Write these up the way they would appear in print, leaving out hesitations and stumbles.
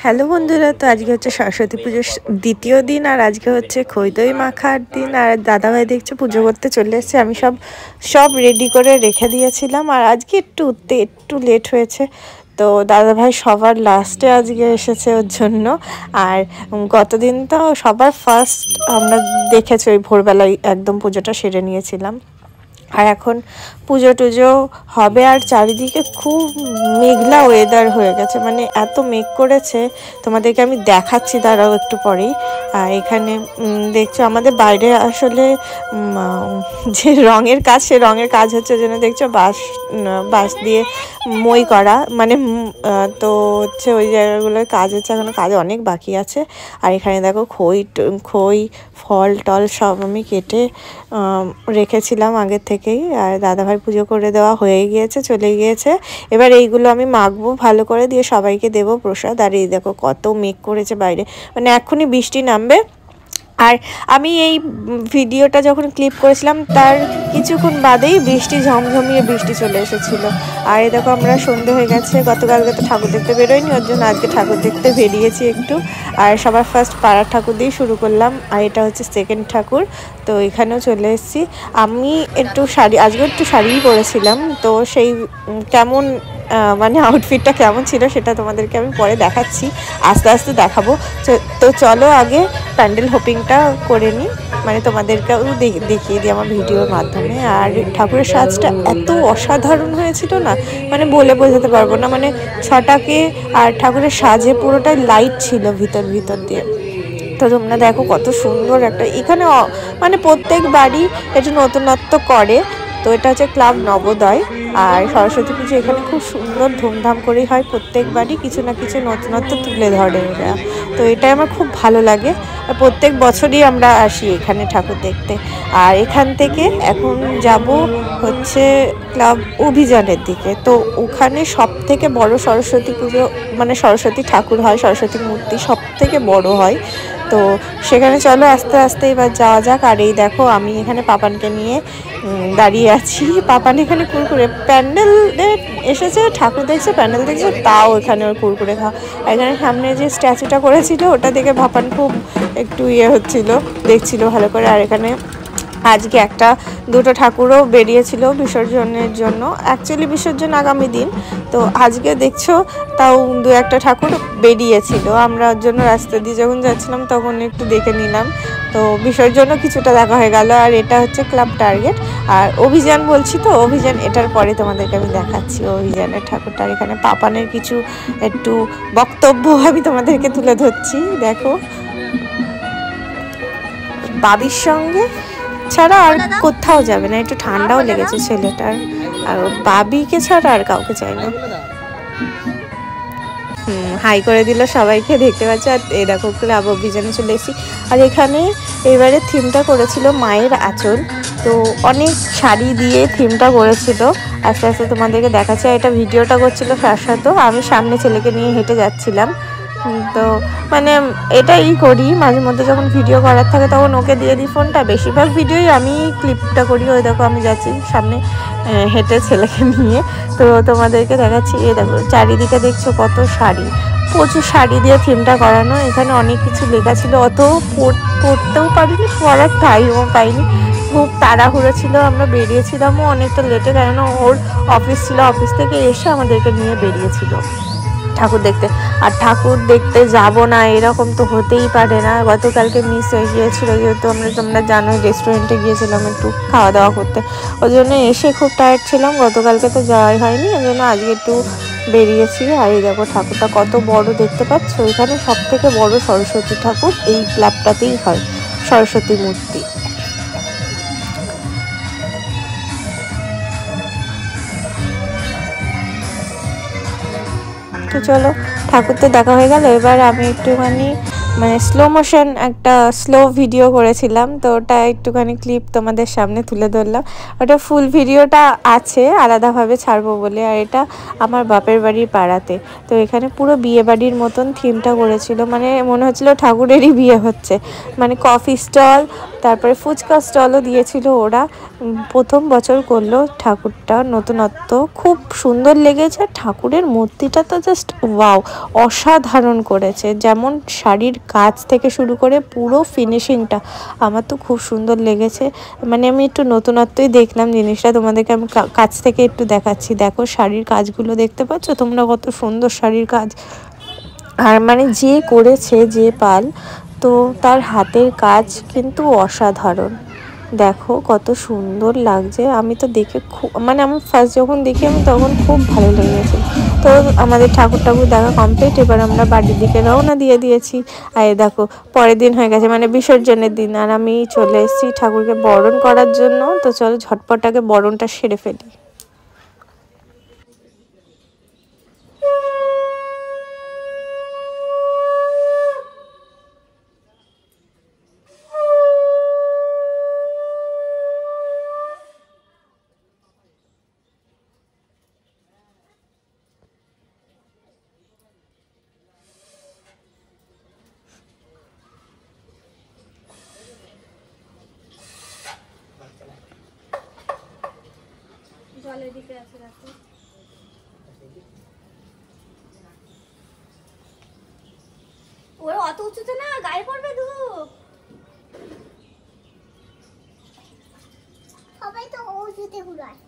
Hello বন্ধুরা, তো আজকে হচ্ছে সরস্বতী পুজোর দ্বিতীয় দিন, আর আজকে হচ্ছে খই দই মাখার দিন। আর দাদাভাই দেখছে পুজো করতে চলে এসেছে। আমি সব রেডি করে রেখে দিয়েছিলাম, আর আজকে একটু উঠতে একটু লেট হয়েছে। তো দাদাভাই সবার লাস্টে আজকে এসেছে ওর জন্য। আর গতদিন তো সবার ফার্স্ট আমরা দেখেছি, ওই ভোরবেলায় একদম পুজোটা সেরে নিয়েছিলাম। আর এখন পুজো টুজো হবে, আর চারিদিকে খুব মেঘলা ওয়েদার হয়ে গেছে, মানে এত মেঘ করেছে। তোমাদেরকে আমি দেখাচ্ছি, দাঁড়াও একটু পরেই। আর এখানে দেখছো আমাদের বাইরে আসলে যে রঙের কাজ, সে রঙের কাজ হচ্ছে জন্য দেখছো বাঁশ দিয়ে মই করা, মানে তো হচ্ছে ওই জায়গাগুলোর কাজ হচ্ছে, এখনো কাজ অনেক বাকি আছে। আর এখানে দেখো খই ফল টল সব আমি কেটে রেখেছিলাম আগের থেকেই। আর দাদাভাই পুজো করে দেওয়া হয়ে গিয়েছে, চলে গিয়েছে। এবার এইগুলো আমি মাখবো ভালো করে, দিয়ে সবাইকে দেবো প্রসাদ। আর এই দেখো কত মেঘ করেছে বাইরে, মানে এক্ষুনি বৃষ্টি নামবে। আর আমি এই ভিডিওটা যখন ক্লিপ করেছিলাম তার কিছুক্ষণ বাদেই ঝমঝমিয়ে বৃষ্টি চলে এসেছিলো। আর এই দেখো আমরা সন্ধে হয়ে গেছে, গতকালকে তো ঠাকুর দেখতে বেরোয়নি, ওর জন্য আজকে ঠাকুর দেখতে বেরিয়েছি একটু। আর সবার ফার্স্ট পাড়ার ঠাকুর দিয়ে শুরু করলাম, আর এটা হচ্ছে সেকেন্ড ঠাকুর। তো এখানেও চলে এসেছি। আমি আজকে একটু শাড়িই পরেছিলাম, তো সেই কেমন মানে আউটফিটটা কেমন ছিল সেটা তোমাদেরকে আমি পরে দেখাচ্ছি, আস্তে আস্তে দেখাবো। তো চলো আগে প্যান্ডেল হোপিংটা করে নিই, মানে তোমাদেরকেও দেখিয়ে দিই আমার ভিডিওর মাধ্যমে। আর ঠাকুরের সাজটা এত অসাধারণ হয়েছিল না, মানে বলে বোঝাতে পারবো না। মানে ছটাকে আর ঠাকুরের সাজে পুরোটাই লাইট ছিল ভিতর দিয়ে। তো তোমরা দেখো কত সুন্দর একটা, এখানে মানে প্রত্যেক বাড়ি একটু নতুনত্ব করে। তো এটা হচ্ছে ক্লাব নবোদয়। আর সরস্বতী পুজো এখানে খুব সুন্দর ধুমধাম করেই হয়, প্রত্যেকবারই কিছু না কিছু নতুনত্ব তুলে ধরে এরা। তো এটাই আমার খুব ভালো লাগে, প্রত্যেক বছরই আমরা আসি এখানে ঠাকুর দেখতে। আর এখান থেকে এখন যাব হচ্ছে ক্লাব অভিযানের দিকে। তো ওখানে সব থেকে বড় সরস্বতী পুজো, মানে সরস্বতী ঠাকুর হয়, সরস্বতী মূর্তি সব থেকে বড় হয়। তো সেখানে চলো আস্তে আস্তে এবার যাওয়া যাক। আর এই দেখো আমি এখানে পাপানকে নিয়ে দাঁড়িয়ে আছি। পাপান এখানে কুরকুরে, প্যান্ডেল এসেছে, ঠাকুর দেখছে, প্যান্ডেল দেখছে, তাও এখানে ওর কুরকুরে খাওয়া। এখানে সামনে যে স্ট্যাচুটা করেছিল ওটা দেখে পাপান খুব একটু হচ্ছিল, দেখছিল ভালো করে। আর এখানে আজকে দুটো ঠাকুরও বেরিয়েছিল বিসর্জনের জন্য, অ্যাকচুয়ালি বিসর্জন আগামী দিন। তো আজকে দেখছো তাও একটা ঠাকুর বেরিয়েছিল, আমরা ওর জন্য রাস্তা দিয়ে যখন যাচ্ছিলাম তখন একটু দেখে নিলাম। তো বিসর্জনও কিছুটা দেখা হয়ে গেল। আর এটা হচ্ছে ক্লাব টার্গেট। আর অভিযান বলছি, তো অভিযান এটার পরে তোমাদেরকে আমি দেখাচ্ছি অভিযানের ঠাকুরটার। এখানে পাপানের কিছু একটু বক্তব্য আমি তোমাদেরকে তুলে ধরছি। দেখো বাবির সঙ্গে ছাড়া আর কোথাও যাবে না, একটু ঠান্ডাও লেগেছে ছেলেটার, আর বাবিকে ছাড়া আর কাউকে চাই না। হাই করে দিল সবাইকে, দেখতে পাচ্ছ। আর এই দেখো ক্লাব অভিযানে চলে এসেছি। আর এখানে এবারে থিমটা করেছিল মায়ের আঁচল, তো অনেক শাড়ি দিয়ে থিমটা করেছিল। আস্তে আস্তে তোমাদেরকে দেখাচ্ছে। এটা ভিডিওটা করছিল শাশ্বত, আমি সামনে ছেলেকে নিয়ে হেঁটে যাচ্ছিলাম। তো মানে এটাই করি মাঝে মধ্যে, যখন ভিডিও করার থাকে তখন ওকে দিয়ে দিই ফোনটা। বেশিরভাগ ভিডিওই আমি ক্লিপটা করি। ওই দেখো আমি যাচ্ছি সামনে হেঁটে ছেলেকে নিয়ে, তো তোমাদেরকে দেখাচ্ছি। এ দেখো চারিদিকে দেখছো কত শাড়ি, প্রচুর শাড়ি দিয়ে থিমটা করানো। এখানে অনেক কিছু লেখা ছিল, অত পড়তেও পারিনি, পড়ার টাইমও পাইনি, খুব তাড়াহুড়ো ছিল। আমরা বেরিয়েছিলামও অনেকটা লেটে, কেননা ওর অফিস ছিল, অফিস থেকে এসে আমাদেরকে নিয়ে বেরিয়েছিল ঠাকুর দেখতে। আর ঠাকুর দেখতে যাব না এরকম তো হতেই পারে না, গতকালকে মিস হয়ে গিয়েছিল, যেহেতু তোমরা জানো রেস্টুরেন্টে গিয়েছিলাম একটু খাওয়া দাওয়া করতে, ওই জন্য এসে খুব টায়ার্ড ছিলাম। গতকালকে তো যাওয়াই হয়নি, ওই জন্য আজকে একটু বেরিয়েছি। আর এই দেখো ঠাকুরটা কত বড় দেখতে পাচ্ছ। এখানে সব থেকে বড় সরস্বতী ঠাকুর এই ক্লাবটাতেই হয়, সরস্বতী মূর্তি। তো চলো ঠাকুর তো দেখা হয়ে গেল। এবার আমি একটুখানি মানে স্লো মোশন একটা স্লো ভিডিও করেছিলাম, তো ওটা একটুখানি ক্লিপ তোমাদের সামনে তুলে ধরলাম। ওটা ফুল ভিডিওটা আছে আলাদাভাবে ছাড়বো বলে। আর এটা আমার বাপের বাড়ির পাড়াতে, তো এখানে পুরো বিয়ে বাড়ির মতন থিমটা করেছিল, মানে মনে হচ্ছিল ঠাকুরেরই বিয়ে হচ্ছে। মানে কফি স্টল, তারপরে ফুচকা স্টলও দিয়েছিল ওরা। প্রথম বছর করলো ঠাকুরটা নতুনত্ব, খুব সুন্দর লেগেছে। ঠাকুরের মূর্তিটা তো জাস্ট ওয়াও, অসাধারণ করেছে। যেমন শাড়ির কাজ থেকে শুরু করে পুরো ফিনিশিংটা আমার তো খুব সুন্দর লেগেছে। মানে আমি একটু নতুনত্বই দেখলাম জিনিসটা, তোমাদেরকে আমি কাছ থেকে একটু দেখাচ্ছি। দেখো শাড়ির কাজগুলো দেখতে পাচ্ছ তোমরা, কত সুন্দর শাড়ির কাজ। আর মানে যে করেছে, যে পাল, তো তার হাতের কাজ কিন্তু অসাধারণ। দেখো কত সুন্দর লাগছে। আমি তো দেখে খুব, মানে আমি ফার্স্ট যখন দেখি আমি তখন খুব ভালো লেগেছে। তো আমাদের ঠাকুর দেখা কমপ্লিট। এবার আমরা বাড়ির দিকে রওনা দিয়ে দিয়েছি। আর দেখো পরের দিন হয়ে গেছে, মানে বিসর্জনের দিন। আর আমি চলে এসেছি ঠাকুরকে বরণ করার জন্য। তো চলো ঝটপটাকে বরণটা সেরে ফেলি। জলের দিকে আছে, রাখো। ওরা অত উঁচুতে না, গায়ে পড়বে ধূপ। সবাই তো উঁচুতে ঘুরায়।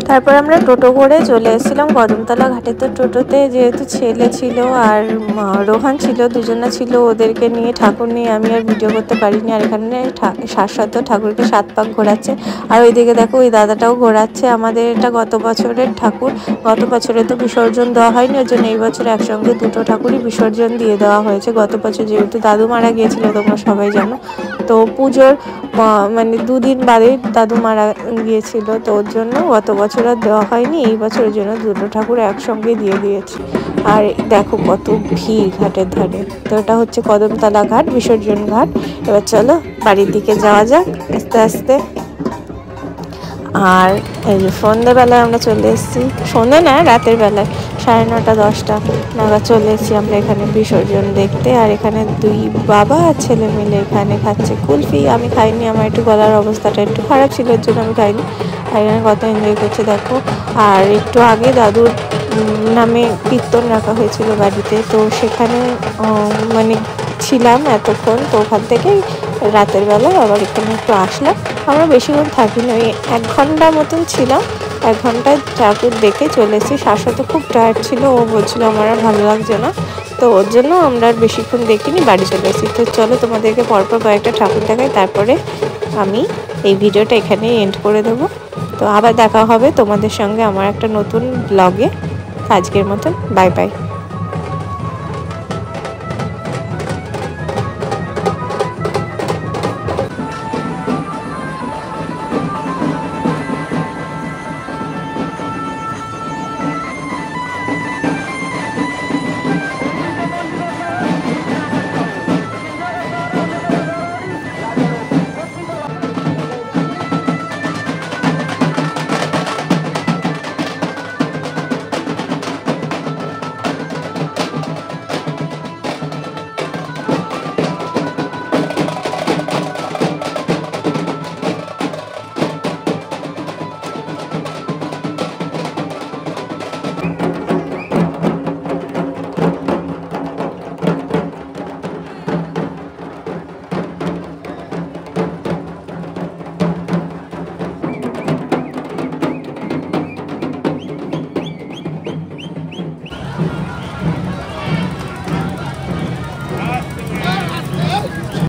তারপর আমরা টোটো করে চলে এসেছিলাম কদমতলা ঘাটে। তো টোটোতে যেহেতু ছেলে ছিল আর রোহান ছিল, দুজনা ছিল, ওদেরকে নিয়ে ঠাকুর নিয়ে আমি আর ভিডিও করতে পারিনি। আর এখানে শাশ্বত ঠাকুরকে 7 পাক ঘোরাচ্ছে। আর ওইদিকে দেখো ওই দাদাটাও ঘোরাচ্ছে। আমাদের এটা গত বছরের ঠাকুর। গত বছরে তো বিসর্জন দেওয়া হয়নি, ওই জন্য এই বছর একসঙ্গে দুটো ঠাকুরই বিসর্জন দিয়ে দেওয়া হয়েছে। গত বছর যেহেতু দাদু মারা গিয়েছিল, তোমরা সবাই জানো, তো পুজোর মানে 2 দিন বাদে দাদু মারা গিয়েছিল, তো ওর জন্য গত বছর আর দেওয়া হয়নি। এই বছরের জন্য দুটো ঠাকুর একসঙ্গে দিয়ে দিয়েছি। আর দেখো কত ভিড় ঘাটের ধারে। তো এটা হচ্ছে কদমতলা ঘাট, বিসর্জন ঘাট। এবার চলো বাড়ির দিকে যাওয়া যাক আস্তে আস্তে। আর এই যে সন্ধ্যেবেলায় আমরা চলে এসেছি, সন্ধ্যে না রাতের বেলায় 9:30 10টা নাগাদ চলে এসেছি আমরা এখানে বিসর্জন দেখতে। আর এখানে 2 বাবা আর ছেলে মিলে এখানে খাচ্ছে কুলফি। আমি খাইনি, আমার একটু গলার অবস্থাটা একটু খারাপ ছিল, এর জন্য আমি খাইনি। আর এখানে কত এনজয় করছে দেখো। আর একটু আগে দাদুর নামে কীর্তন রাখা হয়েছিল বাড়িতে, তো সেখানে মানে ছিলাম এতক্ষণ। তো ওখান থেকেই রাতের বেলায় আবার এখানে একটু আসলাম। আমরা বেশিক্ষণ থাকিনি, ওই 1 ঘন্টার মতন ছিলাম। 1 ঘন্টায় ঠাকুর দেখে চলে এসেছি। শাশ্বত খুব টায়ার্ড ছিল, ও বলছিল আমার আর ভালো লাগছে না, তো ওর জন্য আমরা আর বেশিক্ষণ দেখিনি, বাড়ি চলে এসেছি। তো চলো তোমাদেরকে পরপর কয়েকটা ঠাকুর দেখাই, তারপরে আমি এই ভিডিওটা এখানেই এন্ড করে দেবো। তো আবার দেখা হবে তোমাদের সঙ্গে আমার একটা নতুন ব্লগে। আজকের মতন বাই বাই।